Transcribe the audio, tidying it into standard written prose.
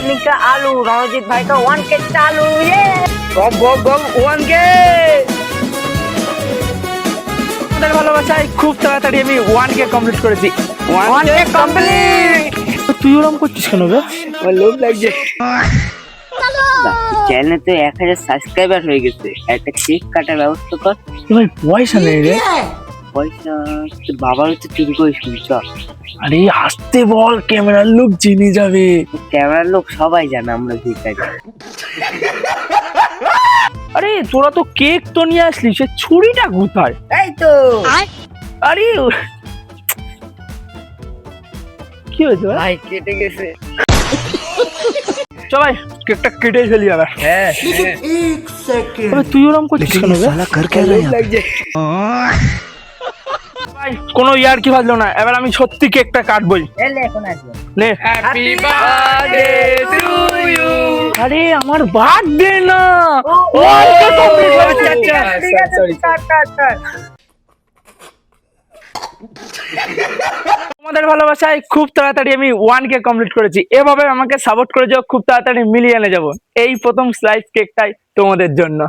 मिका आलू रमजीत भाई का 1K चालू ये গম গম গম 1K আপনাদের ভালোবাসায় খুব তাড়াতাড়ি আমি 1K কমপ্লিট করেছি 1K কমপ্লিট তুই ওরকম করছিস কেন বে? আমার লোভ লাগছে চ্যানেলে তো 1000 সাবস্ক্রাইবার হয়ে গেছে একটা কেক কাটার ব্যবস্থা কর ভাই পয়সা নেই রে। পয়সা তোর বাবার হচ্ছে চুরি করে শুনছ আরে আসতে বল, ক্যামেরার লোক চিনে যাবে। ক্যামেরার লোক সবাই জানে আমরা ভিখারি আরে তোরা তো কেক তো নিয়ে আসলি, সে ছুরিটা কোথায়? এই তো আরে কি হয়েছে ভাই? ভাই কেটে গেছে সবাই কেকটা কেটে ফেলি আবার। হ্যাঁ আরে তুই ওরকম করছিস কেন বে? লোভ লাগছে ভাই কোনো ইয়ার কি বাজলো না, এবার আমি সত্যি কেকটা কাটবই। এলে এখন আসবে নে হ্যাপি বার্থডে টু ইউ আরে আমার বার্থডে না, ও আচ্ছা ঠিক আছে কাট তোমাদের ভালোবাসায় খুব তাড়াতাড়ি আমি 1K কমপ্লিট করেছি। এভাবে আমাকে সাপোর্ট করে যাও, খুব তাড়াতাড়ি মিলিয়ে এনে যাবো। এই প্রথম স্লাইস কেকটাই তোমাদের জন্য।